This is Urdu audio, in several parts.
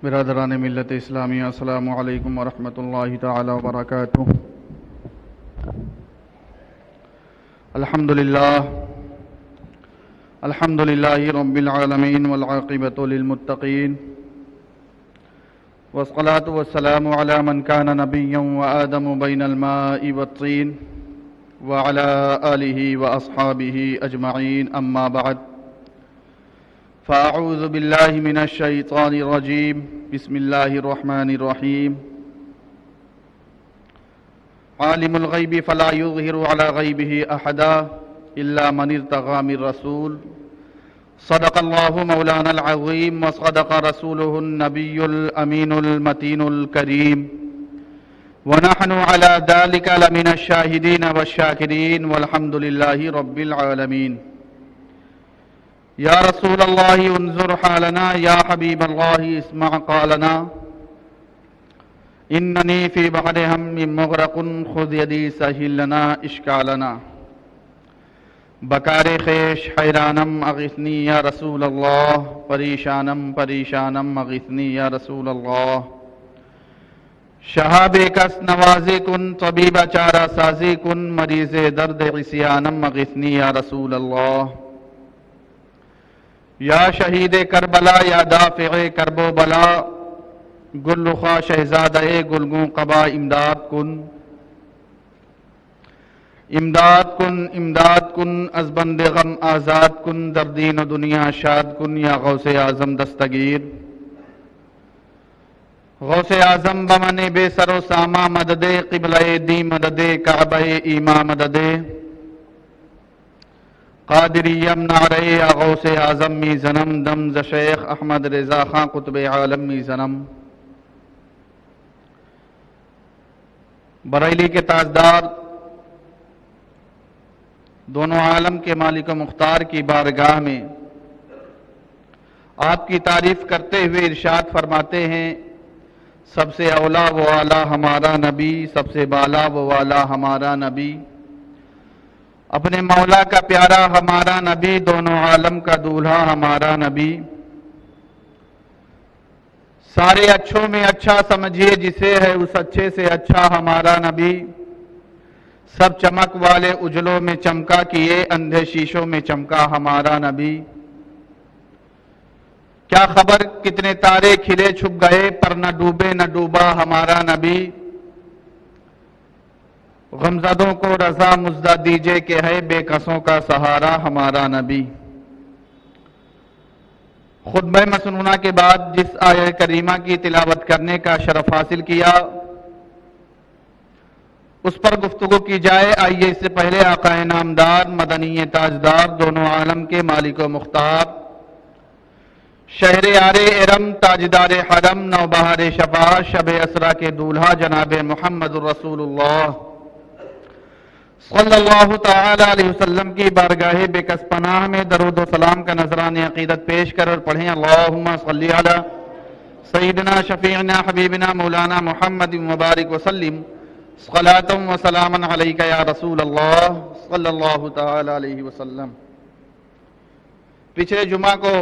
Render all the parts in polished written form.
برادران ملت اسلامیہ، السلام علیکم ورحمۃ اللہ تعالی وبرکاتہ۔ الحمد للہ رب العالمین والعاقبۃ للمتقین، والصلاۃ والسلام علی من کان نبیا وآدم بین الماء والطین وعلی آلہ واصحابہ اجمعین، اما بعد فاعوذ باللہ من الشیطان الرجیم، بسم اللہ الرحمن الرحیم۔ عالم الغیب فلا یظہر علی غیبہ احدا الا من ارتضی من رسول، صدق اللہ مولانا العظیم وصدق رسولہ النبی الامین المتین الکریم، ونحن علی ذلک لمن الشاہدین والشاکرین، والحمد للہ رب العالمین۔ یا رسول اللہ انظر حالنا، یا حبیب اللہ اسمع قالنا، اننی فی بحر ہم مغرق خذ یدی سہل لنا اشکالنا، بکار خیش حیرانم اغثنی یا رسول اللہ، پریشانم پریشانم اغثنی یا رسول اللہ، شہاب کس نوازی کن، طبیب چارہ سازی کن، مریض درد عصیانم اغثنی یا رسول اللہ، یا شہید کربلا یا دافع کرب و بلا، گل رخا شہزادہ گلگوں قبا امداد کن، امداد کن امداد کن، از بند غم آزاد کن، در دین و دنیا شاد کن، یا غوث اعظم دستگیر، غوث اعظم بمن بے سر و ساما مدد، قبلہ دی مدد، کعبہ ایما مدد، قادریم نعرے یا غوث اعظم می زنم، دم ز شیخ احمد رضا خان قطب عالم می زنم۔ بریلی کے تاجدار، دونوں عالم کے مالک و مختار کی بارگاہ میں آپ کی تعریف کرتے ہوئے ارشاد فرماتے ہیں، سب سے اولا و اعلیٰ ہمارا نبی، سب سے بالا و اعلیٰ ہمارا نبی، اپنے مولا کا پیارا ہمارا نبی، دونوں عالم کا دولہا ہمارا نبی، سارے اچھوں میں اچھا سمجھیے جسے ہے اس اچھے سے اچھا ہمارا نبی، سب چمک والے اجلوں میں چمکا کیے، اندھے شیشوں میں چمکا ہمارا نبی، کیا خبر کتنے تارے کھلے چھپ گئے، پر نہ ڈوبے نہ ڈوبا ہمارا نبی، غمزدوں کو رضا مزدہ دیجئے کہ ہے بے کسوں کا سہارا ہمارا نبی۔ خطبہ مسنونہ کے بعد جس آیہ کریمہ کی تلاوت کرنے کا شرف حاصل کیا، اس پر گفتگو کی جائے۔ آئیے اس سے پہلے آقا نامدار، مدنی تاجدار، دونوں عالم کے مالک و مختار، شہر آر ارم، تاجدار حرم، نوبہار شفاعت، شب اسرا کے دولہا جناب محمد رسول اللہ صلی اللہ تعالی علیہ وسلم کی بارگاہ بے کس پناہ میں درود و سلام کا نذران عقیدت پیش کر اور پڑھیں، اللہم صلی علی سیدنا شفیعنا حبیبنا مولانا محمد مبارک وسلم، صلاۃ و سلاما علیک یا رسول اللہ صلی اللہ تعالی علیہ وسلم۔ پچھلے جمعہ کو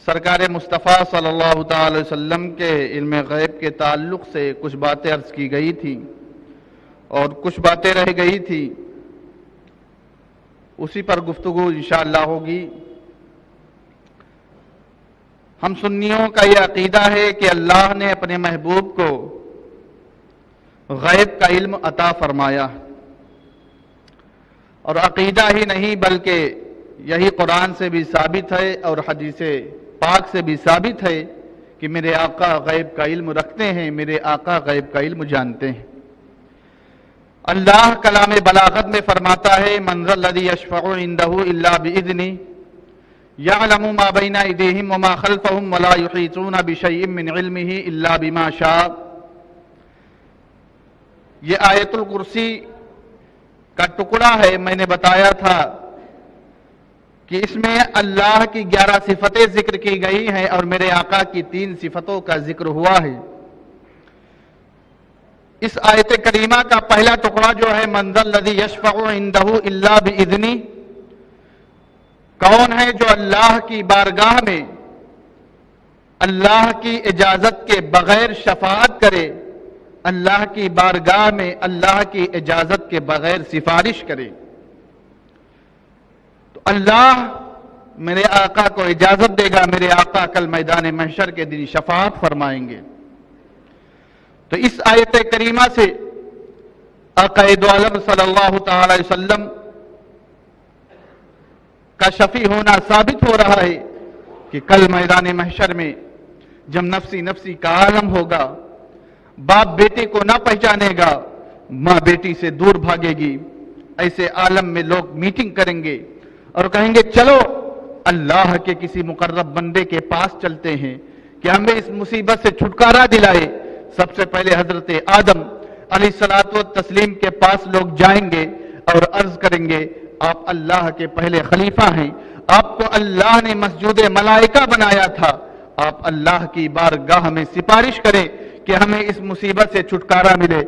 سرکار مصطفیٰ صلی اللہ تعالی علیہ وسلم کے علم غیب کے تعلق سے کچھ باتیں عرض کی گئی تھی اور کچھ باتیں رہ گئی تھی، اسی پر گفتگو انشاءاللہ ہوگی۔ ہم سنیوں کا یہ عقیدہ ہے کہ اللہ نے اپنے محبوب کو غیب کا علم عطا فرمایا، اور عقیدہ ہی نہیں بلکہ یہی قرآن سے بھی ثابت ہے اور حدیث پاک سے بھی ثابت ہے کہ میرے آقا غیب کا علم رکھتے ہیں، میرے آقا غیب کا علم جانتے ہیں۔ اللہ کلام بلاغت میں فرماتا ہے، من ذا الذی یشفع عنده الا باذنہ یعلم ما بین ایدیہم وما خلفہم ولا یحیطون بشیء من علمہ الا بما شاء۔ یہ آیت الکرسی کا ٹکڑا ہے۔ میں نے بتایا تھا کہ اس میں اللہ کی 11 صفتیں ذکر کی گئی ہیں اور میرے آقا کی 3 صفتوں کا ذکر ہوا ہے۔ اس آیت کریمہ کا پہلا ٹکڑا جو ہے، من ذا الذی یشفع عندہ الا باذنہ، کون ہے جو اللہ کی بارگاہ میں اللہ کی اجازت کے بغیر شفاعت کرے، اللہ کی بارگاہ میں اللہ کی اجازت کے بغیر سفارش کرے، تو اللہ میرے آقا کو اجازت دے گا، میرے آقا کل میدان محشر کے دن شفاعت فرمائیں گے۔ تو اس آیت کریمہ سے آقا دو عالم صلی اللہ تعالی علیہ وسلم کا شفیع ہونا ثابت ہو رہا ہے کہ کل میدان محشر میں جب نفسی نفسی کا عالم ہوگا، باپ بیٹے کو نہ پہچانے گا، ماں بیٹی سے دور بھاگے گی، ایسے عالم میں لوگ میٹنگ کریں گے اور کہیں گے چلو اللہ کے کسی مقرب بندے کے پاس چلتے ہیں کہ ہمیں اس مصیبت سے چھٹکارا دلائے۔ سب سے پہلے حضرت آدم علیہ الصلوۃ والتسلیم کے پاس لوگ جائیں گے اور عرض کریں گے آپ اللہ کے پہلے خلیفہ ہیں، آپ کو اللہ نے مسجود ملائکہ بنایا تھا، آپ اللہ کی بارگاہ میں سفارش کریں کہ ہمیں اس مصیبت سے چھٹکارا ملے۔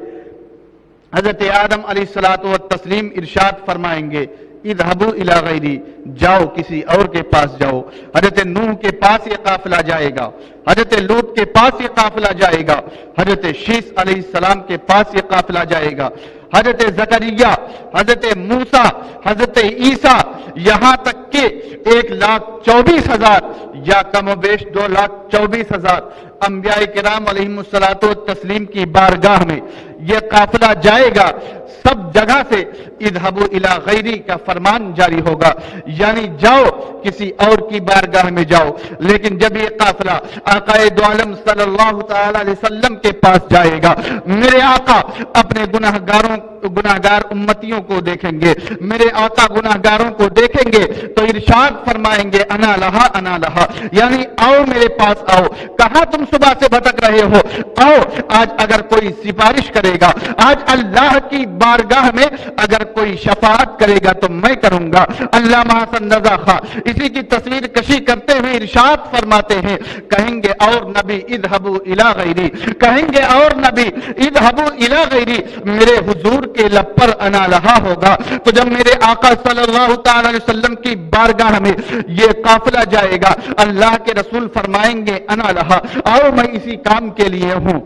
حضرت آدم علیہ الصلوۃ والتسلیم ارشاد فرمائیں گے اذهبوا الی غیری، جاؤ کسی اور کے پاس جاؤ۔ حضرت نوح کے پاس یہ قافلہ جائے گا، حضرت لوط کے پاس یہ قافلہ جائے گا، حضرت شیث علیہ السلام کے پاس یہ قافلہ جائے گا، حضرت زکریا، حضرت موسیٰ، حضرت عیسیٰ، یہاں تک کہ 1,24,000 یا کم و بیش 2,24,000 انبیاء کرام علیہم الصلوۃ والتسلیم کی بارگاہ میں یہ قافلہ جائے گا۔ سب جگہ سے اذهبوا الی غیری کا فرمان جاری ہوگا، یعنی جاؤ کسی اور کی بارگاہ میں جاؤ۔ لیکن جب یہ قافلہ آقا دو عالم صلی اللہ تعالی علیہ وسلم کے پاس جائے گا، میرے آقا اپنے گناہگار امتیوں کو دیکھیں گے، میرے آقا گناہگاروں کو دیکھیں گے تو ارشاد فرمائیں گے انا لہا انا لہا، یعنی آؤ میرے پاس آؤ، کہاں تم صبح سے بھٹک رہے ہو، آؤ آج اگر کوئی سفارش کرے گا، آج اللہ کی بارگاہ میں اگر کوئی شفاعت کرے گا تو میں کروں گا۔ علامہ حسن رضا خاں اسی کی تصویر کشی کرتے ہوئے ارشاد فرماتے ہیں، کہیں گے اور نبی اذهبوا الی غیری، کہیں گے اور نبی اذهبوا الی غیری، میرے حضور کے لب پر انا لہا ہوگا۔ تو جب میرے آقا صلی اللہ تعالی علیہ وسلم کی بارگاہ میں یہ قافلہ جائے گا، اللہ کے رسول فرمائیں گے انا لہا، آؤ میں اسی کام کے لیے ہوں،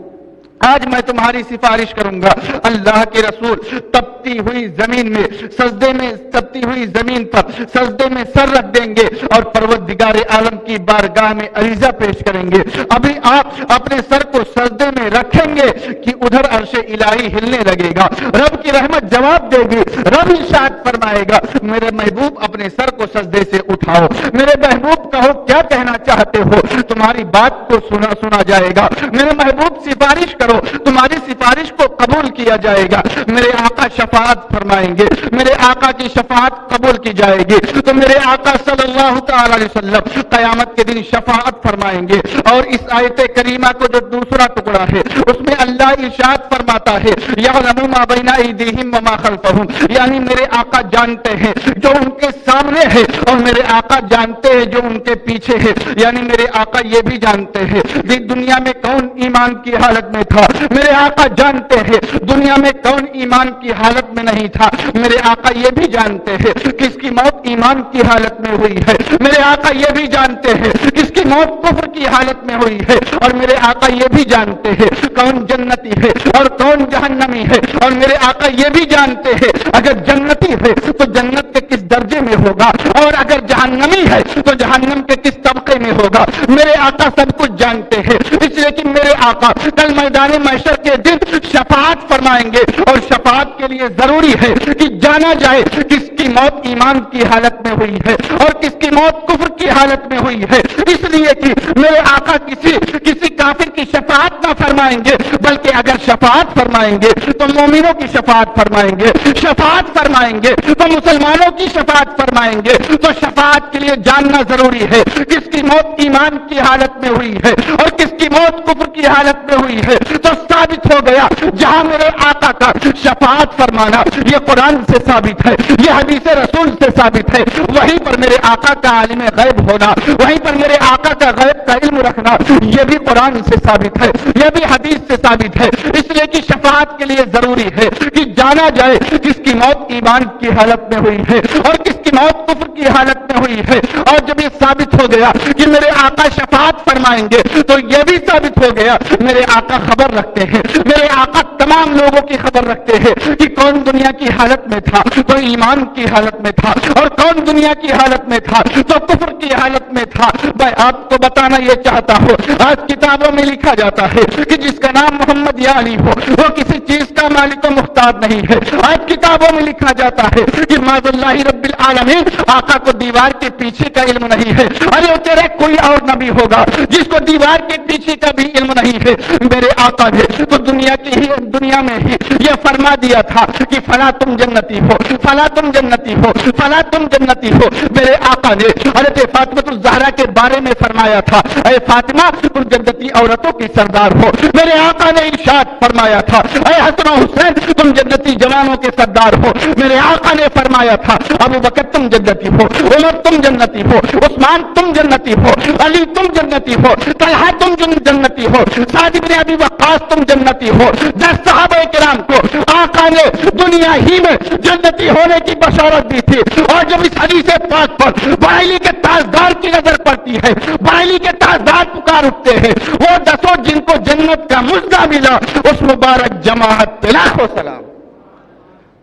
آج میں تمہاری سفارش کروں گا۔ اللہ کے رسول تپتی ہوئی زمین میں تپتی ہوئی زمین پر سجدے میں سر رکھ دیں گے اور پروردگار عالم کی بارگاہ میں عریضہ پیش کریں گے۔ ابھی آپ اپنے سر کو سجدے میں رکھیں گے کہ ادھر عرش الہی ہلنے لگے گا، رب کی رحمت جواب دے گی، رب ارشاد فرمائے گا میرے محبوب اپنے سر کو سجدے سے اٹھاؤ، میرے محبوب کہو کیا کہنا چاہتے ہو، تمہاری بات کو سنا جائے گا، میرے محبوب سفارش کرو، تمہاری سفارش کو قبول کیا جائے گا۔ میرے آقا شفاعت فرمائیں گے، میرے آقا کی شفاعت قبول کی جائے گی تو میرے آقا صلی اللہ تعالی علیہ وسلم قیامت کے دن شفاعت فرمائیں گے۔ اور اس آیت کریمہ کو جو دوسرا ٹکڑا ہے اس میں اللہ ارشاد فرماتا ہے یعلم ما بین ایدیہم وما خلفہم، یعنی میرے آقا جانتے ہیں جو ان کے سامنے ہے اور میرے آقا جانتے ہیں جو ان کے پیچھے ہے، یعنی میرے آقا یہ بھی جانتے ہیں کہ دنیا میں کون ایمان کی حالت میں تھا، میرے آقا جانتے ہیں دنیا میں کون ایمان کی حالت میں نہیں تھا، میرے آقا یہ بھی جانتے ہیں کس کی موت ایمان کی حالت میں ہوئی ہے، میرے آقا یہ بھی جانتے ہیں کس کی موت کفر کی حالت میں ہوئی ہے، اور میرے آقا یہ بھی جانتے ہیں کون جنتی ہے اور کون جہنمی ہے، اور میرے آقا یہ بھی جانتے ہیں اگر جنتی ہے تو جنت کے کس درجے میں ہوگا اور اگر جہنمی ہے تو جہنم کے کس طبقے میں ہوگا، میرے آقا سب کچھ جانتے ہیں، اس لیے کہ میرے آقا کل میدان محشر کے دن شفاعت فرمائیں گے اور شفاعت کے لیے ضروری ہے کہ جانا جائے کس کی موت ایمان کی حالت میں ہوئی ہے اور کس کی موت کفر کی حالت میں ہوئی ہے، اس لیے کہ میرے آقا کسی کافر کی شفاعت نہ فرمائیں گے بلکہ اگر شفاعت فرمائیں گے تو مومنوں کی شفاعت فرمائیں گے، شفاعت فرمائیں گے تو مسلمانوں کی شفاعت فرمائیں گے۔ تو شفاعت کے لیے جاننا ضروری ہے کس کی موت ایمان کی حالت میں ہوئی ہے اور کس کی موت کفر کی حالت میں ہوئی ہے، تو ثابت ہو گیا جہاں میرے آقا کا شفاعت فرمانا یہ قرآن سے ثابت ہے، یہ حدیث رسول سے ثابت ہے۔ وہیں پر میرے آقا کا عالم غیب ہونا، وہیں پر میرے آقا کا غیب کا علم رکھنا، یہ بھی قرآن سے ثابت ہے، یہ بھی حدیث سے ثابت ہے۔ اس لیے کہ شفاعت کے لیے ضروری ہے کہ جانا جائے کس کی موت ایمان کی حالت میں ہوئی ہے اور کس کی موت کفر کی حالت میں ہوئی ہے۔ اور جب یہ ثابت ہو گیا کہ میرے آقا شفاعت فرمائیں گے تو یہ بھی ثابت ہو گیا میرے آقا خبر رکھتے ہیں، میرے آقا تمام لوگوں کی خبر رکھتے ہیں کہ کون دنیا کی حالت میں تھا تو ایمان کی حالت میں تھا، اور کون دنیا کی حالت میں تھا تو کفر کی حالت میں تھا۔ میں آپ کو بتانا یہ چاہتا ہوں، آج کتابوں میں لکھا جاتا ہے کہ جس کا نام محمد یا علی ہو وہ کسی چیز کا مالک و مختار نہیں ہے۔ آج کتابوں میں لکھا جاتا ہے کہ معاذ اللہ رب العالمین آقا کو دیوار کے پیچھے کا علم نہیں ہے۔ ارے تیرے کوئی اور نبی ہوگا جس کو دیوار کے پیچھے کا بھی علم نہیں ہے۔ میرے آقا نے تو دنیا میں ہی یہ فرما دیا تھا کہ فلا تم جنتی ہو، فلا تم جنتی ہو، فلا تم جنتی ہو۔ میرے آقا نے حضرت فاطمہ الزہرا کے بارے میں فرمایا تھا، اے فاطمہ تم جنتی عورتوں کی سردار ہو۔ میرے آقا نے ارشاد فرمایا تھا، اے حسن و حسین تم جنتی جوانوں کے سردار ہو۔ میرے آقا نے فرمایا تھا، ابو بکر تم جنتی ہو، عمر تم جنتی ہو، عثمان تم جنتی ہو، علی تم جنتی ہو، طلحہ تم جنتی ہو، سعد بن ابی وقاص تم جنتی ہو۔ 10 صحابہ کرام کو آقا نے دنیا ہی میں جنتی ہونے کی بشارت دی تھی، اور جب اس حدیث پاک پر بریلی کے تاجدار کی نظر پڑتی ہے، بریلی کے تاجدار پکار اٹھتے ہیں، وہ 10 جن کو جنت کا مژدہ ملا، اس مبارک جماعت پہ لاکھوں سلام۔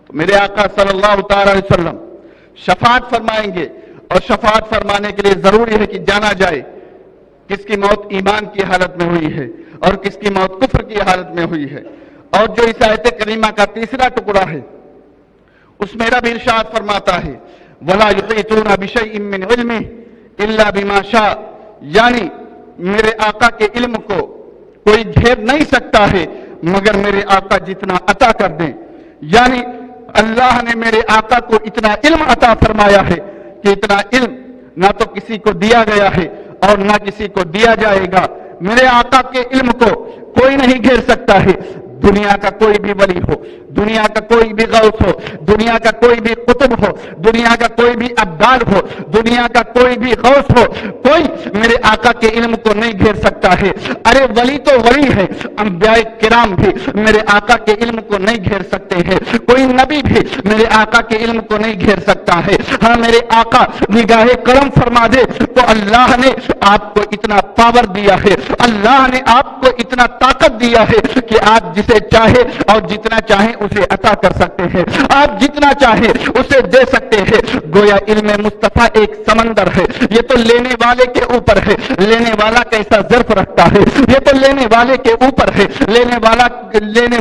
تو میرے آقا صلی اللہ تعالی علیہ وسلم شفاعت فرمائیں گے، اور شفاعت فرمانے کے لیے ضروری ہے کہ جانا جائے کس کی موت ایمان کی حالت میں ہوئی ہے اور کس کی موت کفر کی حالت میں ہوئی ہے۔ اور جو اس آیت کریمہ کا تیسرا ٹکڑا ہے اس میں رب ارشاد فرماتا ہے وَلَا يُحِيطُونَ بِشَيْءٍ مِّنْ عِلْمِهِ إِلَّا بِمَا شَاءَ، یعنی میرے آقا کے علم کو کوئی گھیر نہیں سکتا ہے مگر میرے آقا جتنا عطا کر دیں۔ یعنی اللہ نے میرے آقا کو اتنا علم عطا فرمایا ہے کہ اتنا علم نہ تو کسی کو دیا گیا ہے اور نہ کسی کو دیا جائے گا۔ میرے آقا کے علم کو کوئی نہیں گھیر سکتا ہے۔ دنیا کا کوئی بھی ولی ہو، دنیا کا کوئی بھی غوث ہو، دنیا کا کوئی بھی قطب ہو، دنیا کا کوئی بھی عبدال ہو، دنیا کا کوئی بھی غوث ہو، کوئی میرے آقا کے علم کو نہیں گھیر سکتا ہے۔ ارے ولی تو ولی ہے، انبیاء کرام بھی میرے آقا کے علم کو نہیں گھیر سکتے ہیں، کوئی نبی بھی میرے آقا کے علم کو نہیں گھیر سکتا ہے۔ ہاں میرے آقا نگاہ کرم فرما دے تو اللہ نے آپ کو اتنا پاور دیا ہے، اللہ نے آپ کو اتنا طاقت دیا ہے کہ آپ جسے چاہے اور جتنا چاہیں اسے عطا کر سکتے ہیں، آپ جتنا چاہیں اسے دے سکتے ہیں۔ گویا علم مصطفیٰ ایک سمندر ہے، یہ تو لینے والے کے اوپر ہے، لینے والا کیسا ظرف رکھتا ہے، یہ تو لینے والے کے اوپر ہے، لینے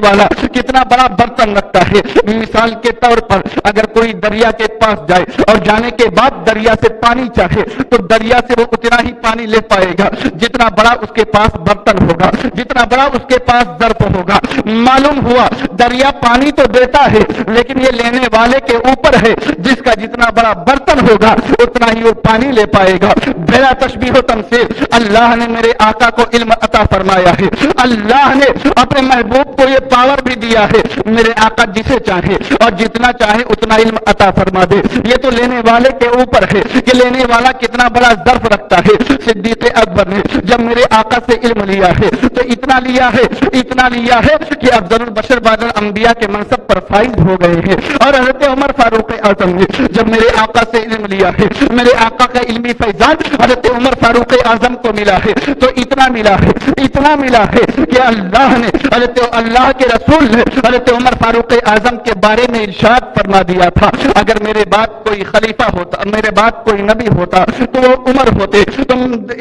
والا کتنا بڑا برتن رکھتا ہے۔ مثال کے طور پر اگر کوئی دریا کے پاس جائے اور جانے کے بعد دریا سے پانی چاہے تو دریا سے وہ اتنا ہی پانی لے پائے گا جتنا بڑا اس کے پاس برتن ہوگا، جتنا بڑا اس کے پاس ظرف ہوگا۔ معلوم ہوا دریا پانی تو دیتا ہے لیکن یہ لینے والے کے اوپر ہے، جس کا جتنا بڑا برتن ہوگا اتنا ہی وہ پانی لے پائے گا۔ بلا تشبیہ و تمثیل اللہ نے میرے آقا کو علم عطا فرمایا ہے، اللہ نے اپنے محبوب کو یہ پاور بھی دیا ہے، میرے آقا جسے چاہے اور جتنا چاہے اتنا علم عطا فرما دے۔ یہ تو لینے والے کے اوپر ہے کہ لینے والا کتنا بڑا ظرف رکھتا ہے۔ صدیق اکبر نے جب میرے آقا سے علم لیا ہے تو اتنا لیا ہے کہ افضل البشر بعد الانبیاء کے منصب پر فائز ہو گئے ہیں۔ اور حضرت عمر فاروق اعظم نے جب میرے آقا سے علم لیا ہے، میرے آقا کا علمی فیضان حضرت عمر فاروق اعظم کو ملا ہے تو اتنا ملا ہے کہ اللہ کے رسول نے حضرت عمر فاروق اعظم کے بارے میں ارشاد فرما دیا تھا اگر میرے بعد کوئی خلیفہ ہوتا، میرے بعد کوئی نبی ہوتا تو وہ عمر ہوتے۔ تو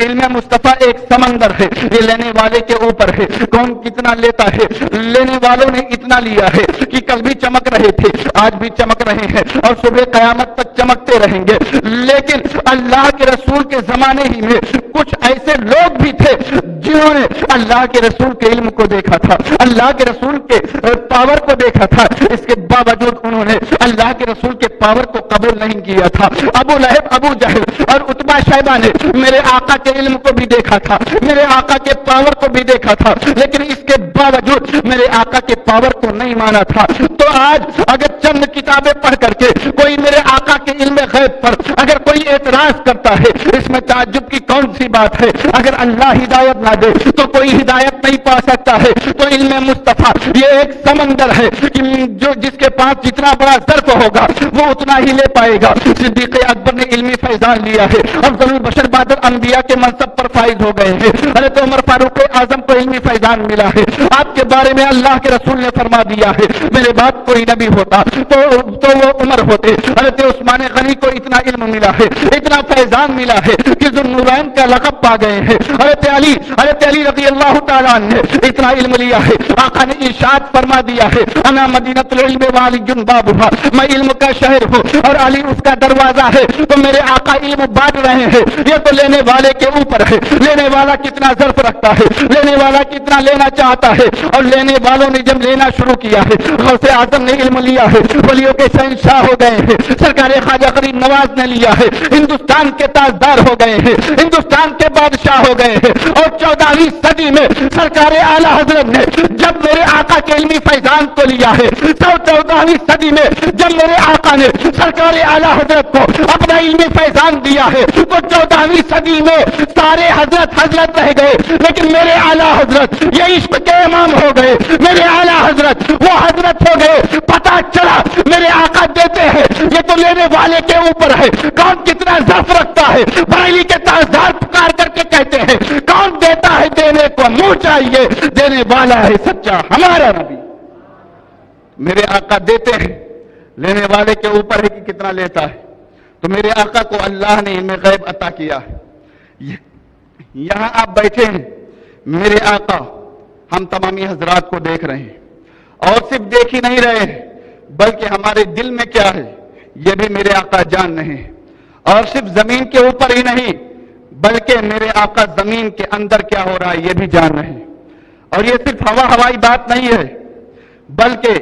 علم مصطفیٰ ایک سمندر ہے، یہ لینے والے کے اوپر ہے، کون کتنا لیتا ہے۔ لینے والوں نے اتنا لیا ہے کہ کل بھی چمک رہے تھے، آج بھی چمک رہے ہیں اور صبح قیامت تک چمکتے رہیں گے۔ لیکن اللہ کے رسول کے زمانے ہی میں کچھ ایسے لوگ بھی تھے جنہوں نے اللہ کے رسول کے علم کو دیکھا تھا، اللہ کے رسول کے پاور کو دیکھا تھا، اس کے باوجود انہوں نے اللہ کے رسول کے پاور کو قبول نہیں کیا تھا۔ ابو لہب، ابو جہل اور عتبہ شیبہ نے میرے آقا کے علم کو بھی دیکھا تھا، میرے آقا کے پاور کو بھی دیکھا تھا، لیکن اس کے باوجود میرے آقا کے پاور کو نہیں مانا تھا، تو آج اگر چند کتابیں پڑھ کر کے کوئی میرے آقا کے علم غیب پر اگر کوئی اعتراض کرتا ہے، اس میں تعجب کی کون سی بات ہے؟ اگر اللہ ہدایت نہ دے تو کوئی ہدایت نہیں پا سکتا ہے۔ تو علم مصطفیٰ یہ ایک سمندر ہے کہ جو جس کے پاس جتنا بڑا ظرف ہوگا وہ اتنا ہی لے پائے گا۔ صدیق اکبر نے علمی فیضان لیا ہے، افضل البشر بعد الانبیاء کے منصب پر فائز ہو گئے ہیں۔ حضرت عمر فاروق اعظم کو علمی فیضان ملا ہے، آپ کے بارے میں اللہ کے رسول نے فرما دیا ہے میرے بعد کوئی نبی ہوتا تو وہ عمر ہوتے۔ حضرت عثمان غنی کو اتنا علم ملا ہے، اتنا فیضان ملا ہے کہ ذو النورین کا لقب پا گئے ہیں۔ حضرت علی رضی اللہ تعالیٰ عنہ نے اتنا علم لیا ہے، آقا نے ارشاد فرما دیا ہے انا مدینۃ العلم وعلی بابھا، میں علم کا شہر ہوں اور علی اس کا دروازہ ہے۔ تو میرے آقا علم بانٹ رہے ہیں، یہ تو لینے والے کے اوپر ہے، لینے والا کتنا ظرف رکھتا ہے، لینے والا کتنا لینا چاہتا ہے، اور لینے والوں نے جب لینا شروع کیا ہے، غوث اعظم نے علم لیا ہے، ولیوں کے شہنشاہ ہو گئے ہیں، سرکار خواجہ غریب نواز نے لیا ہے، ہندوستان کے تاجدار ہو گئے ہیں، ہندوستان کے بادشاہ ہو گئے ہیں۔ اور 14ویں صدی میں سرکار اعلی حضرت نے جب میرے آقا کے علمی فیضان کو لیا ہے، 14ویں صدی میں جب میرے آقا نے سرکار اعلی حضرت کو اپنا علمی فیضان دیا ہے، تو 14ویں صدی میں سارے حضرت رہ گئے، لیکن میرے اعلی حضرت یہ عشق کے امام ہو گئے، میرے اعلی حضرت وہ حضرت ہو گئے۔ پتا چلا میرے آقا دیتے ہیں، یہ تو لینے والے کے اوپر ہے، کون کتنا ظرف رکھتا ہے۔ بریلی کے تاجدار پکار کر کے کہتے ہیں کون دیتا ہے، دینے کو منہ چاہیے، دینے والا ہے سچا ہمارا نبی۔ میرے آقا دیتے ہیں، لینے والے کے اوپر ہے کہ کتنا لیتا ہے۔ تو میرے آقا کو اللہ نے علم غیب عطا کیا ہے۔ یہاں آپ بیٹھے ہیں، میرے آقا ہم تمامی حضرات کو دیکھ رہے ہیں، اور صرف دیکھ ہی نہیں رہے ہیں بلکہ ہمارے دل میں کیا ہے یہ بھی میرے آقا جان رہے ہیں، اور صرف زمین کے اوپر ہی نہیں بلکہ میرے آقا زمین کے اندر کیا ہو رہا ہے یہ بھی جان رہے ہیں۔ اور یہ صرف ہوائی بات نہیں ہے بلکہ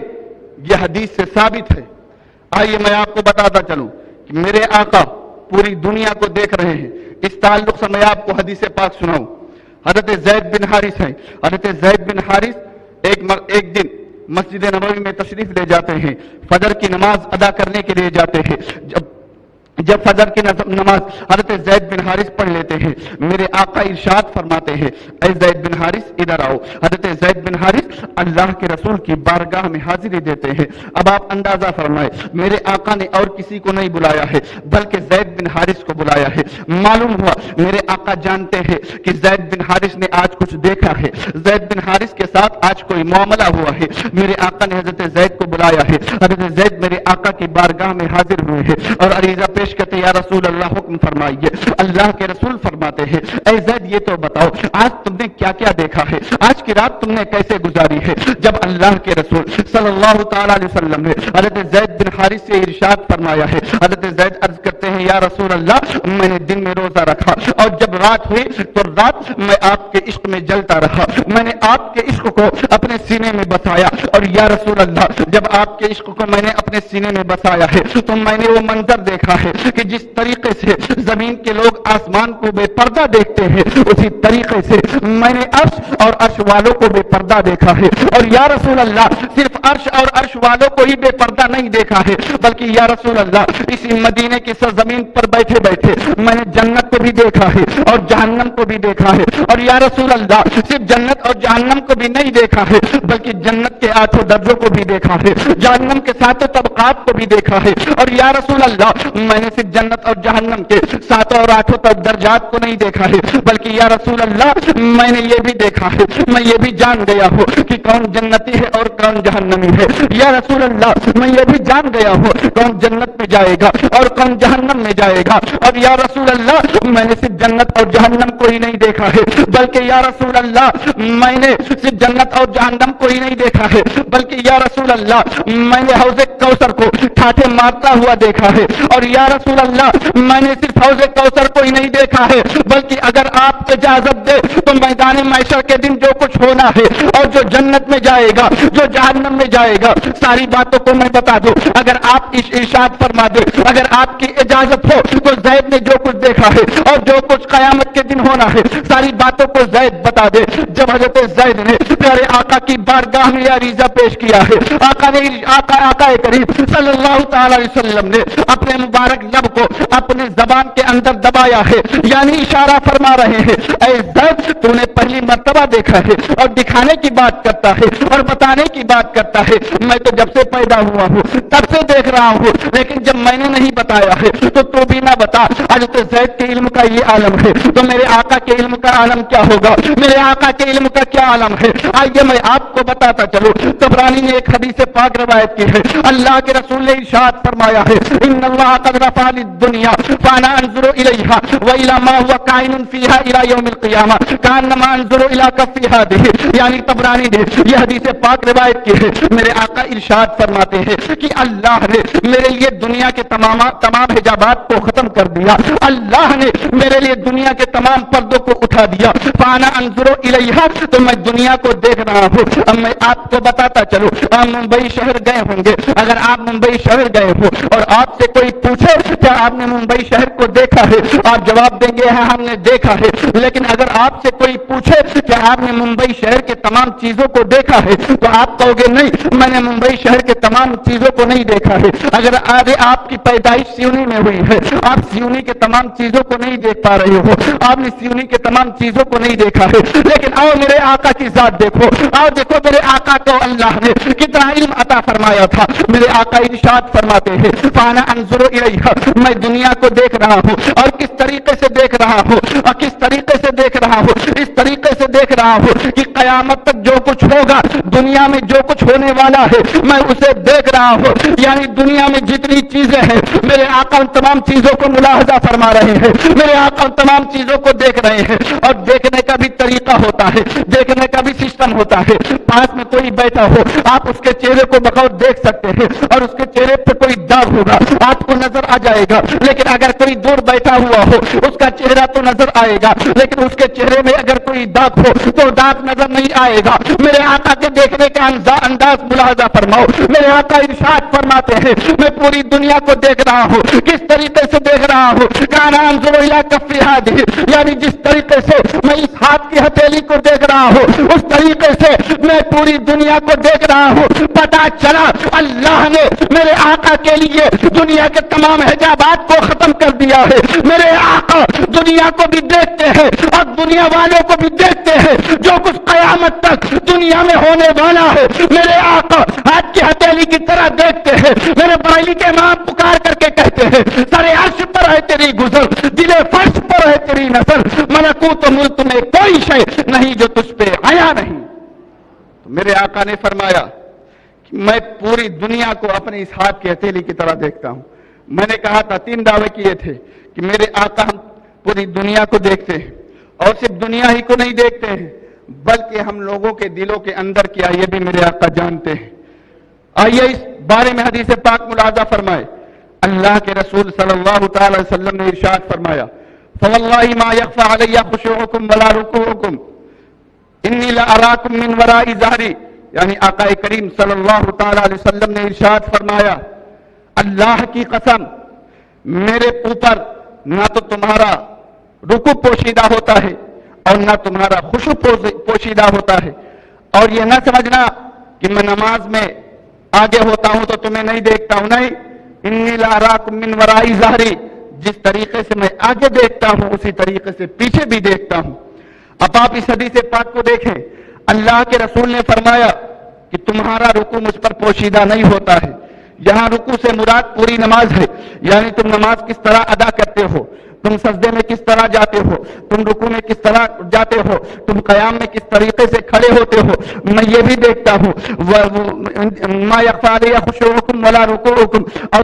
یہ حدیث سے ثابت ہے۔ آئیے میں آپ کو بتاتا چلوں کہ میرے آقا پوری دنیا کو دیکھ رہے ہیں۔ اس تعلق سے میں آپ کو حدیث پاک سناؤں۔ حضرت زید بن حارث ہیں، حضرت زید بن حارث ایک دن مسجد نبوی میں تشریف لے جاتے ہیں، فجر کی نماز ادا کرنے کے لیے جاتے ہیں۔ جب فجر کی نماز حضرت زید بن حارث پڑھ لیتے ہیں، میرے آقا ارشاد فرماتے ہیں اے زید بن حارث ادھر آؤ۔ حضرت زید بن حارث اللہ کے رسول کی بارگاہ میں حاضری دیتے ہیں۔ اب آپ اندازہ فرمائے میرے آقا نے اور کسی کو نہیں بلایا ہے بلکہ زید بن حارث کو بلایا ہے۔ معلوم ہوا میرے آقا جانتے ہیں کہ زید بن حارث نے آج کچھ دیکھا ہے، زید بن حارث کے ساتھ آج کوئی معاملہ ہوا ہے۔ میرے آقا نے حضرت زید کو بلایا ہے۔ حضرت زید میرے آقا کی بارگاہ میں حاضر ہوئے ہیں اور عریضہ پیش کرتے یا رسول اللہ حکم فرمائیے۔ اللہ کے رسول فرماتے ہیں اے زید یہ تو بتاؤ آج تم نے کیا کیا دیکھا ہے، آج کی رات تم نے کیسے گزاری ہے۔ جب اللہ کے رسول صلی اللہ تعالیٰ علیہ وسلم نے حضرت زید بن حارث سے ارشاد فرمایا ہے، حضرت زید عرض کرتے ہیں یا رسول اللہ میں نے دن میں روزہ رکھا اور جب رات ہوئی تو رات میں آپ کے عشق میں جلتا رہا، میں نے آپ کے عشق کو اپنے سینے میں بسایا، اور یا رسول اللہ جب آپ کے عشق کو میں نے اپنے سینے میں بسایا ہے تو میں نے وہ منظر دیکھا ہے کہ جس طریقے سے زمین کے لوگ آسمان کو بے پردہ دیکھتے ہیں اسی طریقے سے میں نے عرش اور عرش والوں کو بے پردہ دیکھا ہے۔ اور یا رسول اللہ صرف عرش اور عرش والوں کو ہی بے پردہ نہیں دیکھا ہے بلکہ یا رسول اللہ اسی مدینے کی سرزمین پر بیٹھے بیٹھے میں نے جنت کو بھی دیکھا ہے اور جہنم کو بھی دیکھا ہے۔ اور یا رسول اللہ صرف جنت اور جہنم کو بھی نہیں دیکھا ہے بلکہ جنت کے 8 درجوں کو بھی دیکھا ہے، جہنم کے 7 طبقات کو بھی دیکھا ہے۔ اور یا رسول اللہ میں نے صرف جنت اور جہنم کے 7 اور 8 درجات کو نہیں دیکھا ہے بلکہ یا رسول اللہ میں نے یہ بھی دیکھا ہے، میں یہ بھی جان گیا ہوں کہ کون جنتی ہے اور کون جہنمی ہے۔ یا رسول اللہ میں یہ بھی جان گیا ہوں کون جنت میں جائے گا اور کون جہنم میں جائے گا۔ اور یا رسول اللہ میں نے صرف جنت اور جہنم کو ہی نہیں دیکھا ہے بلکہ یا رسول اللہ میں نے صرف جنت اور جہنم کو ہی نہیں دیکھا ہے بلکہ یا رسول اللہ میں نے حوض کوثر کو ٹھاٹھے مارتا ہوا دیکھا ہے۔ اور یا رسول اللہ میں نے صرف حوض کوثر کو ہی نہیں دیکھا ہے بلکہ اگر آپ اجازت دے تو میدان محشر کے دن جو کچھ ہونا ہے اور جو جنت میں جائے گا جو جہنم میں جائے گا ساری باتوں کو میں بتا دوں. اگر آپ ارشاد فرما دے, اگر آپ کی اجازت ہو تو زید نے جو کچھ دیکھا ہے اور جو کچھ قیامت کے دن ہونا ہے ساری باتوں کو زید بتا دے. جب حضرت زید نے پیارے آقا کی بارگاہ میں عریضہ پیش کیا ہے, آقا کریم صلی اللہ تعالی علیہ وسلم نے اپنے مبارک لب کو اپنے زبان کے اندر دبایا ہے, یعنی اشارہ فرما رہے ہیں اے زید تو نے پہلی مرتبہ دیکھا ہے اور دکھانے کی بات کرتا ہے اور بتانے کی بات کرتا ہے. میں تو جب سے پیدا ہوا ہوں تب سے دیکھ رہا ہوں, لیکن جب میں نے نہیں بتایا ہے تو بھی نہ بتا. حضرت زید کے علم کا یہ عالم ہے تو میرے آقا کے علم کا عالم کیا ہوگا, میرے آقا کے علم کا کیا عالم ہے. آئیے میں آپ کو بتاتا چلوں. طبرانی نے ایک حدیث پاک روایت کی ہے, اللہ کے رسول نے ارشاد فرمایا ہے ان اللہ قد رفع للدنیا فانا انظر الیہا والى ما هو کائن فیہا الى یوم القیامہ کانما انظر الى کف هذه. یعنی طبرانی نے یہ حدیث پاک روایت کی ہے. میرے آقا ارشاد فرماتے ہیں کہ اللہ نے میرے لیے دنیا کے تمام حجابات کو ختم کر دیا, اللہ نے میرے لیے دنیا کے تمام پردوں کو اٹھا دیا. فانا انظر الیہا تو میں دنیا کو دیکھ رہا ہوں. اب میں آپ کو بتاتا چلوں, آپ ممبئی شہر گئے ہوں گے. اگر آپ ممبئی شہر گئے ہو اور آپ سے کوئی پوچھے کیا آپ نے ممبئی شہر کو دیکھا ہے, آپ جواب دیں گے ہاں ہم نے دیکھا ہے. لیکن اگر آپ سے کوئی پوچھے کہ آپ نے ممبئی شہر کے تمام چیزوں کو دیکھا ہے تو آپ کہو گے نہیں میں نے ممبئی شہر کے تمام چیزوں کو نہیں دیکھا ہے. اگر آگے آپ کی پیدائش سیونی میں ہوئی ہے, آپ سیونی کے تمام چیزوں کو نہیں دیکھ پا رہے ہو, آپ نے سیونی کے تمام چیزوں کو نہیں دیکھا ہے. لیکن آؤ میرے آقا کی ذات دیکھو, آؤ دیکھو میرے آقا کو اللہ نے کتنا علم عطا فرمایا تھا. میرے آقا ارشاد فرماتے ہیں فانا انظر الیہا میں دنیا کو دیکھ رہا ہوں. اور کس طریقے سے دیکھ رہا ہوں, اور کس طریقے سے دیکھ رہا ہوں, اس طریقے سے دیکھ رہا ہوں کہ قیامت تک جو کچھ ہوگا دنیا میں جو کچھ ہونے والا ہے میں اسے دیکھ رہا ہوں. یعنی دنیا میں جتنی چیزیں ہیں میرے آقا ان تمام چیزوں کو ملاحظہ فرما رہے ہیں, میرے آقا ان تمام چیزوں کو دیکھ رہے ہیں. اور دیکھنے کا بھی طریقہ ہوتا ہے, دیکھنے کا بھی سسٹم ہوتا ہے. پاس میں کوئی بیٹھا ہو آپ اس کے چہرے کو بغور دیکھ سکتے ہیں اور اس کے چہرے پہ کوئی داغ ہوگا آپ کو نظر آ جائے گا. لیکن اگر کوئی دور بیٹھا ہوا ہو اس کا چہرہ تو نظر آئے گا, لیکن اس کے چہرے میں اگر کوئی داغ ہو تو داغ نظر نہیں آئے گا. میرے آقا کے دیکھنے کا انداز ملاحظہ فرماؤ. میرے آقا ارشاد فرماتے ہیں میں پوری دنیا کو دیکھ رہا ہوں. کس طریقے سے دیکھ رہا ہوں, کانا انظر الی کف هذه, یعنی جس طریقے سے میں اس ہاتھ کی ہتھیلی کو دیکھ رہا ہوں اس طریقے سے میں پوری دنیا کو دیکھ رہا ہوں. پتا چلا اللہ نے میرے آقا کے لیے دنیا کے تمام حجابات کو ختم کر دیا ہے. میرے آقا دنیا کو بھی دیکھتے ہیں اور دنیا والوں کو بھی دیکھتے ہیں. جو کچھ قیامت تک دنیا میں ہونے والا ہے میرے آقا ہاتھ کی ہتھیلی کی طرح دیکھتے ہیں. میرے بریلی کے امام پکار کر کے کہتے ہیں سر عرش پر ہے تیری گزر, دل فرش پر ہے تیری نظر, ملکوت ملک میں کوئی شے نہیں جو تجھ پہ آیا نہیں. تو میرے آقا نے فرمایا کہ میں پوری دنیا کو اپنے اس ہاتھ کی ہتھیلی کی طرح دیکھتا ہوں. میں نے کہا تھا 3 دعوے کیے تھے کہ میرے آقا ہم پوری دنیا کو دیکھتے ہیں اور صرف دنیا ہی کو نہیں دیکھتے ہیں بلکہ ہم لوگوں کے دلوں کے اندر کیا یہ بھی میرے آقا جانتے ہیں. آئیے اس بارے میں حدیث پاک ملاحظہ فرمائے. اللہ کے رسول صلی اللہ تعالی وسلم نے ارشاد فرمایا فواللہ ما یخفى علی خشوعکم ولا رکوعکم انی لاراکم من وراء ظہری. یعنی آقا کریم صلی اللہ تعالی علیہ وسلم نے ارشاد فرمایا اللہ کی قسم میرے اوپر نہ تو تمہارا رکوع پوشیدہ ہوتا ہے اور نہ تمہارا خشوع پوشیدہ ہوتا ہے. اور یہ نہ سمجھنا کہ میں نماز میں آگے ہوتا ہوں تو تمہیں نہیں دیکھتا ہوں, نہیں. انی لاراکم من وراء ظہری, جس طریقے سے میں آگے دیکھتا ہوں اسی طریقے سے پیچھے بھی دیکھتا ہوں. اب آپ اس حدیث پاک کو دیکھیں. اللہ کے رسول نے فرمایا کہ تمہارا رکوع مجھ پر پوشیدہ نہیں ہوتا ہے. یہاں رکوع سے مراد پوری نماز ہے, یعنی تم نماز کس طرح ادا کرتے ہو. تم سجدے میں کس طرح جاتے ہو، تم رکوع میں کس طرح جاتے ہو، تم قیام میں کس طریقے سے کھڑے ہوتے ہو، میں یہ بھی دیکھتا ہوں۔ ما یخفی علی خشوعکم ولا رکوعکم، اور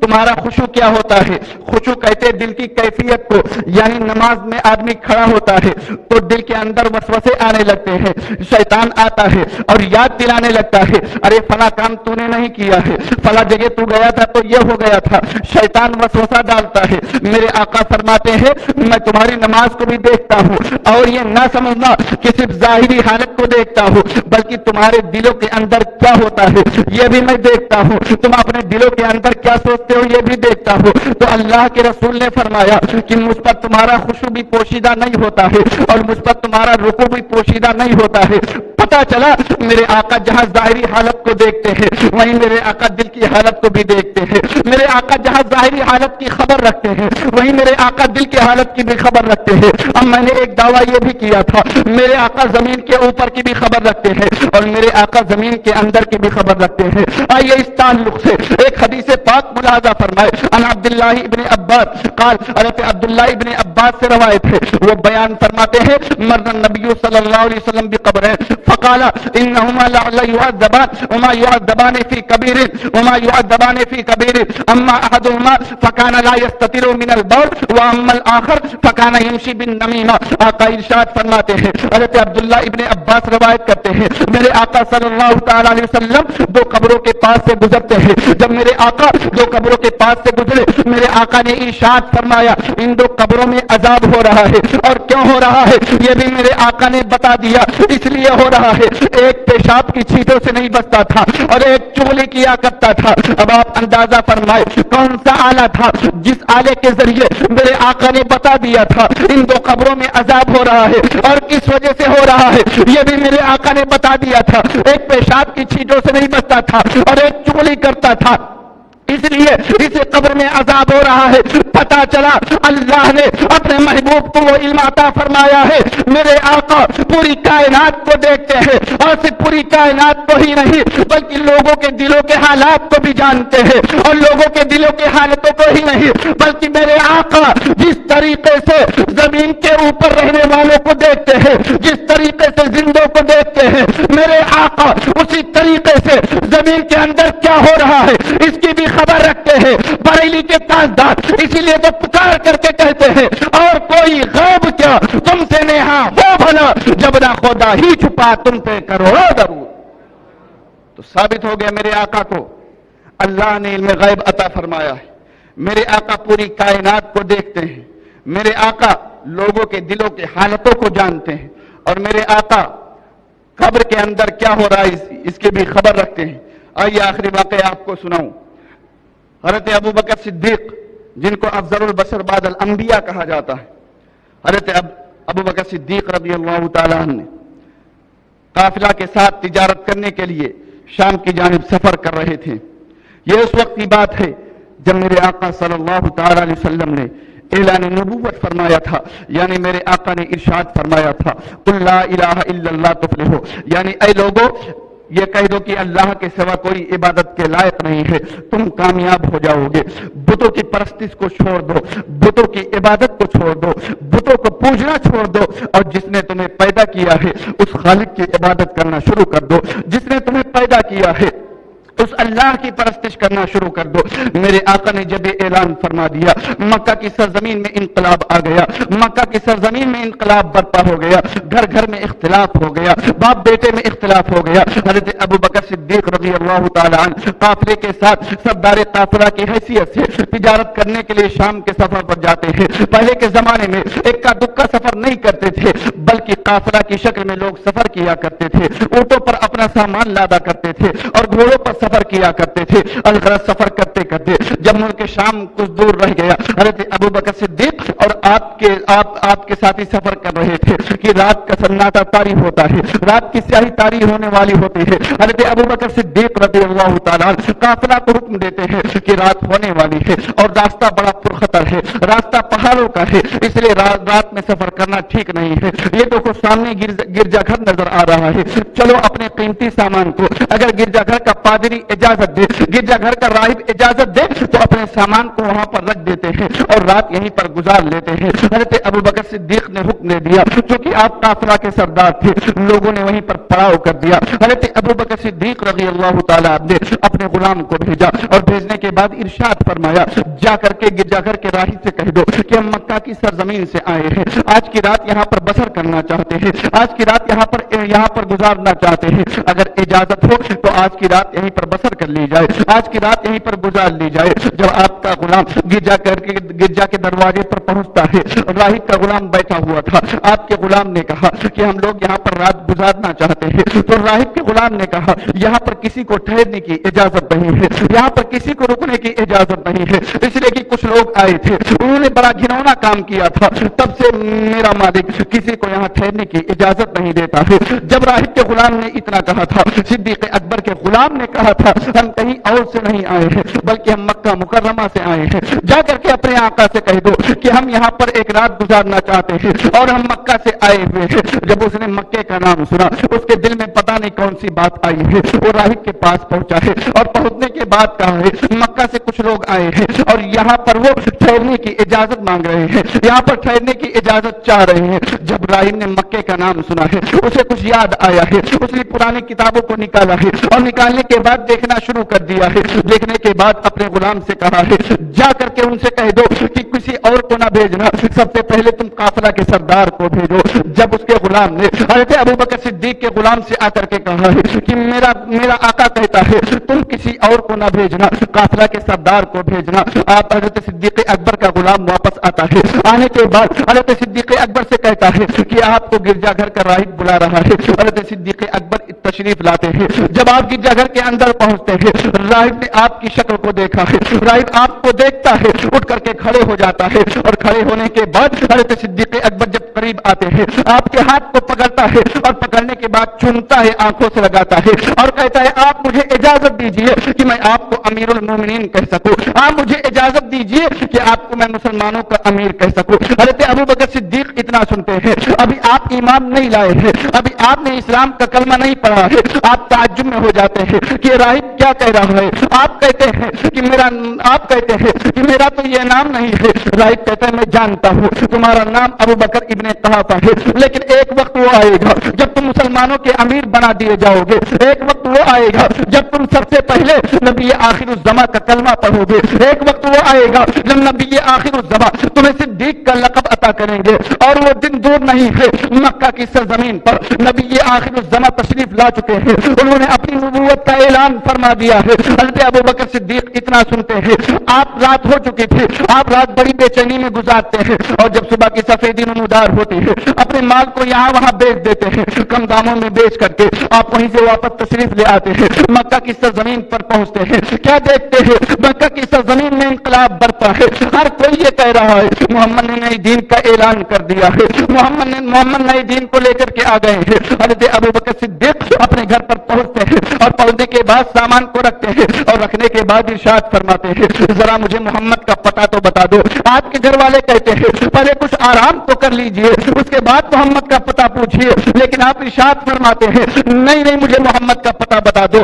تمہارا خشوع کیا ہوتا ہے۔ خشوع کہتے دل کی کیفیت کو، یعنی نماز میں آدمی کھڑا ہوتا ہے تو دل کے اندر وسوسے آنے لگتے ہیں، شیطان آتا ہے اور یاد دلانے لگتا ہے، ارے فلاں کام تو نے نہیں کیا ہے، فلاں جگہ تو گیا تھا تو یہ ہو گیا تھا، شیطان وسوسہ ڈالتا ہے۔ میرے آقا فرماتے ہیں میں تمہاری نماز کو بھی دیکھتا ہوں، اور یہ نہ سمجھنا کہ صرف ظاہری حالت کو دیکھتا ہوں، بلکہ تمہارے دلوں کے اندر کیا ہوتا ہے یہ بھی میں دیکھتا ہوں، تم اپنے دلوں کے اندر کیا سوچتے ہو یہ بھی دیکھتا ہوں۔ تو اللہ کے رسول نے فرمایا کہ مجھ پر تمہارا خشوع بھی پوشیدہ نہیں ہوتا ہے اور مجھ پر تمہارا رکوع بھی پوشیدہ نہیں ہوتا ہے۔ پتا چلا میرے آقا جہاں ظاہری حالت کو دیکھتے ہیں وہیں میرے آقا دل کی حالت کو بھی دیکھتے ہیں۔ میرے آقا جہاں ظاہری حالت کی خبر رکھتے ہیں وہیں میرے آقا دل کی حالت کی بھی خبر رکھتے ہیں۔ اب میں نے ایک دعویٰ یہ بھی کیا تھا، میرے آقا زمین کے اوپر کی بھی خبر رکھتے ہیں اور میرے آقا زمین کے اندر کی بھی خبر رکھتے ہیں۔ آئیے اس تعلق سے ایک حدیث پاک ملاحظہ فرمائے۔ ان عبداللہ ابن عباس قال، حضرت عبداللہ ابن عباس سے روایت ہے، وہ بیان فرماتے ہیں مر النبی صلی اللہ علیہ وسلم بقبرین فقال انہما ليعذبان وما يعذبان في كبير وما يعذبان في كبير اما احدهما فكان لا يستتر من البول واما الاخر فكان يمشي بالنميمه۔ آقا ارشاد فرماتے ہیں، حضرت عبداللہ ابن عباس روایت کرتے ہیں میرے آقا صلی اللہ تعالی علیہ وسلم دو قبروں کے پاس سے گزرتے ہیں۔ جب میرے آقا دو قبروں کے پاس سے گزرے میرے آقا نے ارشاد فرمایا ان دو قبروں میں عذاب ہو رہا ہے، اور کیوں ہو رہا ہے یہ بھی میرے آقا نے بتا دیا، اس لیے ہو رہا ہے ایک پیشاب کی چھینٹوں سے نہیں بچتا تھا اور ایک چغلی کیا کرتا تھا۔ اب آپ اندازہ فرمائے کون سا آلہ تھا جس آلے کے ذریعے میرے آقا نے بتا دیا تھا ان دو قبروں میں عذاب ہو رہا ہے اور کس وجہ سے ہو رہا ہے یہ بھی میرے آقا نے بتا دیا تھا۔ ایک پیشاب کی چھینٹوں سے نہیں بچتا تھا اور ایک چغلی کرتا تھا، اس لیے اسے قبر میں عذاب ہو رہا ہے۔ پتا چلا اللہ نے اپنے محبوب کو وہ علم عطا فرمایا ہے، میرے آقا پوری کائنات کو دیکھتے ہیں اور صرف پوری کائنات کو ہی نہیں بلکہ لوگوں کے دلوں کے حالات کو بھی جانتے ہیں، اور لوگوں کے دلوں کے حالتوں کو ہی نہیں بلکہ میرے آقا جس طریقے سے زمین کے اوپر رہنے والوں کو دیکھتے ہیں، جس طریقے سے زندوں کو دیکھتے ہیں، میرے آقا اسی طریقے سے زمین کے اندر کیا ہو رہا ہے اس کی بھی خبر رکھتے ہیں۔ بریلی کے تاجدار اسی لیے تو پکار کر کے کہتے ہیں اور کوئی غیب کیا تم سے نیہا ہو بھلا جب نہ خدا ہی چھپا تم پہ کروڑوں درود۔ تو ثابت ہو گیا میرے آقا کو اللہ نے علم غیب عطا فرمایا ہے، میرے آقا پوری کائنات کو دیکھتے ہیں، میرے آقا لوگوں کے دلوں کے حالتوں کو جانتے ہیں، اور میرے آقا قبر کے اندر کیا ہو رہا ہے اس کی بھی خبر رکھتے ہیں۔ آئیے آخری واقعہ آپ کو سناؤں۔ حضرت ابو بکر صدیق جن کو افضل البشر بعد الانبیاء کہا جاتا ہے، حضرت ابو بکر صدیق رضی اللہ تعالیٰ عنہ نے قافلہ کے ساتھ تجارت کرنے کے لیے شام کی جانب سفر کر رہے تھے۔ یہ اس وقت کی بات ہے جب میرے آقا صلی اللہ تعالیٰ علیہ وسلم نے اعلان نبوت فرمایا تھا، یعنی میرے آقا نے ارشاد فرمایا تھا قل لا الہ الا اللہ تفلحوا، یعنی اے لوگو یہ کہہ دو کہ اللہ کے سوا کوئی عبادت کے لائق نہیں ہے، تم کامیاب ہو جاؤ گے۔ بتوں کی پرستش کو چھوڑ دو، بتوں کی عبادت کو چھوڑ دو، بتوں کو پوجنا چھوڑ دو، اور جس نے تمہیں پیدا کیا ہے اس خالق کی عبادت کرنا شروع کر دو، جس نے تمہیں پیدا کیا ہے اس اللہ کی پرستش کرنا شروع کر دو۔ میرے آقا نے جب یہ اعلان فرما دیا مکہ کی سرزمین میں انقلاب آ گیا، مکہ کی سرزمین میں انقلاب برپا ہو گیا، گھر گھر میں اختلاف ہو گیا، باپ بیٹے میں اختلاف ہو گیا۔ حضرت ابو بکر صدیق رضی اللہ تعالی عنہ قافلے کے ساتھ سردار قافلہ کی حیثیت سے تجارت کرنے کے لیے شام کے سفر پر جاتے ہیں۔ پہلے کے زمانے میں ایک کا دکا سفر نہیں کرتے تھے بلکہ قافلہ کی شکل میں لوگ سفر کیا کرتے تھے، اونٹوں پر اپنا سامان لادا کرتے تھے اور گھوڑوں پر سفر کیا کرتے تھے۔ الغرض سفر کرتے کرتے جب ملک شام کچھ دور رہ گیا، حضرت ابو بکر صدیق اور آپ کے ساتھی سفر کر رہے تھے کہ رات کا سناٹا طاری ہوتا ہے، رات کی سیاہی طاری ہونے والی ہوتی ہے۔ حضرت ابو بکر صدیق رضی اللہ تعالیٰ عنہ قافلہ کو حکم دیتے ہیں کہ رات ہونے والی ہے اور راستہ بڑا پرخطر ہے، راستہ پہاڑوں کا ہے، اس لیے رات میں سفر کرنا ٹھیک نہیں ہے۔ یہ دیکھو سامنے گرجا گھر نظر آ رہا ہے، چلو اپنے قیمتی سامان کو، اگر گرجا گھر کا پادری دروازی اجازت دے، گرجا گھر کا راہب اجازت دے تو اپنے سامان کو وہاں پر رکھ دیتے ہیں اور رات یہیں پر گزار لیتے ہیں۔ حضرت ابوبکر صدیق نے حکم دے دیا، چونکہ آپ قافلہ کے سردار تھے، لوگوں نے وہیں پر پڑاؤ کر دیا۔ حضرت ابوبکر صدیق رضی اللہ تعالیٰ نے اپنے غلام کو بھیجا اور بھیجنے کے بعد ارشاد فرمایا، جا کر کے گرجا گھر کے راہب سے کہہ دو کہ ہم مکہ کی سرزمین سے آئے ہیں، آج کی رات یہاں پر بسر کرنا چاہتے ہیں، آج کی رات یہاں پر گزارنا چاہتے ہیں، اگر اجازت ہو تو آج کی رات یہیں پر بسر کر لی جائے، آج کی رات یہیں پر گزار لی جائے۔ جب آپ کا غلام گرجا کے دروازے پر پہنچتا ہے، راہب کا غلام بیٹھا ہوا تھا، آپ کے غلام نے کہا کہ ہم لوگ یہاں پر رات گزارنا چاہتے ہیں، تو راہب کے غلام نے کہا یہاں پر کسی کو ٹھہرنے کی اجازت نہیں ہے، یہاں پر کسی کو رکنے کی اجازت نہیں ہے، اس لیے کہ کچھ لوگ آئے تھے، انہوں نے بڑا گھنونا کام کیا تھا، تب سے میرا مالک کسی کو یہاں ٹھہرنے کی اجازت نہیں دیتا ہے۔ جب راہب کے غلام نے اتنا کہا تھا، صدیق اکبر کے غلام نے کہا تھا ہم کہیں اور سے نہیں آئے ہیں بلکہ ہم مکہ مکرمہ سے آئے ہیں، جا کر کے اپنے آقا سے کہہ دو کہ ہم یہاں پر ایک رات گزارنا چاہتے ہیں اور ہم مکہ سے آئے ہوئے ہیں۔ جب اس نے مکے کا نام سنا، اس کے دل میں پتہ نہیں کون سی بات آئی ہے، وہ راہب کے پاس پہنچا ہے اور پہنچنے کے بعد کہا ہے مکہ سے کچھ لوگ آئے ہیں اور یہاں پر وہ ٹھہرنے کی اجازت مانگ رہے ہیں، یہاں پر ٹھہرنے کی اجازت چاہ رہے ہیں۔ جب راہب نے مکے کا نام سنا ہے، اسے کچھ یاد آیا ہے، اس نے پرانی کتابوں کو نکالا ہے اور نکالنے کے بعد دیکھنا شروع کر دیا ہے۔ دیکھنے کے بعد اپنے غلام سے کہا ہے جا کر کے ان سے کہہ دو کہ کسی اور کو نہ بھیجنا، سب سے پہلے تم قافلہ کے سردار کو بھیجو۔ جب اس کے غلام نے حضرت ابوبکر صدیق کے غلام سے آ کر کے کہا ہے کہ میرا آقا کہتا ہے تم کسی اور کو نہ بھیجنا، قافلہ کے سردار کو بھیجنا، آپ حضرت صدیق اکبر کا غلام واپس آتا ہے۔ آنے کے بعد حضرت صدیق اکبر سے کہتا ہے کہ آپ کو گرجا گھر کا راہب بلا رہا ہے۔ حضرت صدیق اکبر تشریف لاتے ہیں۔ جب آپ گرجا گھر کے اندر پہنچتے ہیں، راہب نے آپ کی شکل کو دیکھا ہے، راہب آپ کو دیکھتا ہے، اٹھ کر کے کھڑے ہو جاتا ہے اور کھڑے ہونے کے بعد حضرت صدیق اکبر جب قریب آتے ہیں، آپ کے ہاتھ کو پکڑتا ہے اور پکڑنے کے بعد چومتا ہے، آنکھوں سے لگاتا ہے اور کہتا ہے آپ مجھے اجازت دیجئے کہ میں آپ کو امیر المومنین کہہ سکوں، آپ مجھے اجازت دیجئے کہ آپ کو میں مسلمانوں کا امیر کہہ سکوں۔ حضرت ابوبکر صدیق اتنا سنتے ہیں، ابھی آپ ایمان نہیں لائے ہیں، ابھی آپ نے اسلام کا کلمہ نہیں پڑھا ہے، آپ تعجب میں ہو جاتے ہیں کہ راہب کیا کہہ رہا ہے۔ آپ کہتے ہیں کہ میرا تو یہ نام نہیں ہے۔ راہب کہتا ہے میں جانتا ہوں تمہارا نام ابوبکر ابن قحافہ ہے، لیکن ایک وقت وہ آئے گا جب تم مسلمانوں کے امیر بنا دیے جاؤ گے، ایک وقت وہ آئے گا جب تم سب سے پہلے نبی آخر الزماں کا کلمہ پڑھو گے، ایک وقت وہ آئے گا جب نبی آخر الزماں تمہیں صدیق کا لقب عطا کریں گے، اور وہ دن دور نہیں ہے۔ مکہ کی سرزمین پر نبی آخر الزماں تشریف لا چکے ہیں، انہوں نے اپنی نبوت کا اعلان فرما دیا ہے۔ حضرت ابوبکر صدیق اتنا سنتے ہیں، آپ رات ہو چکی تھی، آپ رات بڑی بے چینی میں گزارتے ہیں اور جب صبح کی سفیدی نمودار ہوتی ہے اپنے مال کو یہاں وہاں بیچ دیتے ہیں، کم داموں میں بیچ کر کے آپ وہیں سے واپس تشریف لے آتے ہیں۔ مکہ کی سرزمین پر پہنچتے ہیں، کیا دیکھتے ہیں؟ مکہ کی سرزمین میں انقلاب برپا ہے، ہر کوئی یہ کہہ رہا ہے محمد نے نئی دین کا اعلان کر دیا ہے، محمد نئی دین کو لے کر کے آ گئے ہیں۔ حضرت ابوبکر صدیق اپنے گھر پر پہنچتے ہیں اور پہنچنے کے بعد سامان کو رکھتے ہیں اور رکھنے کے بعد ارشاد فرماتے ہیں ذرا مجھے محمد کا پتہ تو بتا دو۔ آپ کے گھر والے کہتے ہیں پہلے کچھ آرام تو کر لیجئے، اس کے بعد محمد کا پتہ پوچھیے، لیکن آپ ارشاد فرماتے ہیں نہیں مجھے محمد کا پتہ بتا دو۔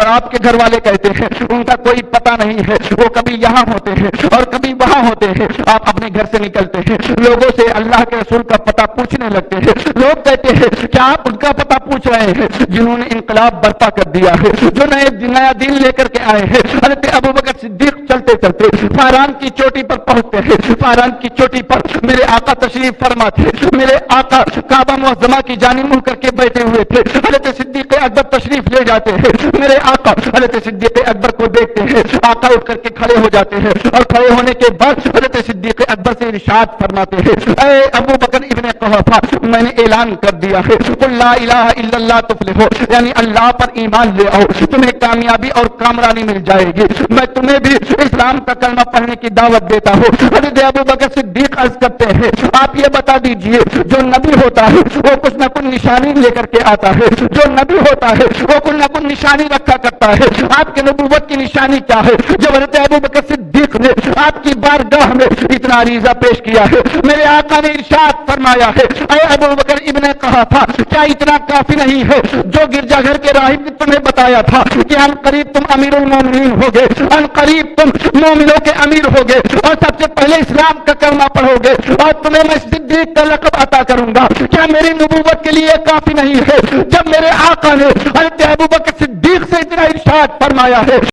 آپ کے گھر والے کہتے ہیں ان کا کوئی پتہ نہیں ہے، وہ کبھی یہاں ہوتے ہیں اور کبھی وہاں ہوتے ہیں۔ آپ اپنے گھر سے نکلتے ہیں، لوگوں سے اللہ کے رسول کا پتہ پوچھنے لگتے ہیں۔ لوگ کہتے ہیں کیا آپ ان کا پتہ پوچھ رہے ہیں جنہوں نے انقلاب برپا کر دیا ہے، جو نیا دین لے کر کے آئے ہیں۔ حضرت ابوبکر صدیق چلتے چلتے فاران کی چوٹی پر پہنچتے ہیں۔ فاران کی چوٹی پر میرے آقا تشریف فرما تھے، میرے آقا کعبہ معظمہ کی جانب منہ کر کے بیٹھے ہوئے تھے۔ حضرت صدیق اکبر تشریف لے جاتے ہیں، میرے آقا حضرت صدیق اکبر کو دیکھتے ہیں، آقا اٹھ کر کے کھڑے ہو جاتے ہیں اور کھڑے ہونے کے بعد حضرت صدیق اکبر سے ارشاد فرماتے ہیں اے ابوبکر ابن قحافہ میں نے اعلان کر دیا ہے قل لا الہ الا اللہ تفلحو، یعنی اللہ پر ایمان لے آؤ، تمہیں کامیابی اور کامرانی مل جائے گی۔ میں تمہیں بھی اسلام کا کلمہ پڑھنے کی دعوت دیتا ہوں۔ حضرت ابوبکر صدیق عرض کرتے ہیں آپ یہ بتا دیجئے جو نبی ہوتا ہے وہ کچھ نہ کچھ نشانی لے کر کے آتا ہے، جو نبی ہوتا ہے وہ کچھ نہ کچھ نشانی رکھا کرتا ہے۔ آپ کے نبوت کی نشانی کیا ہے؟ جب حضرت ابوبکر صدیق نے آپ کی بارگاہ میں اتنا عریضہ پیش کیا ہے، میرے آقا نے ارشاد فرمایا ہے اے ابوبکر ابن قحافہ کیا اتنا کافی نہیں ہے جو گرجا گھر کے راہب نے تمہیں بتایا تھا تھا کہ ان قریب تم امیر المومنین ہوگے، ان قریب تم مومنوں کے امیر ہوگے اور سب سے پہلے اسلام کا کلمہ پڑھو گے اور تمہیں میں صدیق کا لقب عطا کروں گا۔ کیا میری نبوت کے لیے کافی نہیں ہے؟ جب میرے آقا نے حضرت ابوبکر صدیق سے اتنا ارشاد فرمایا ہے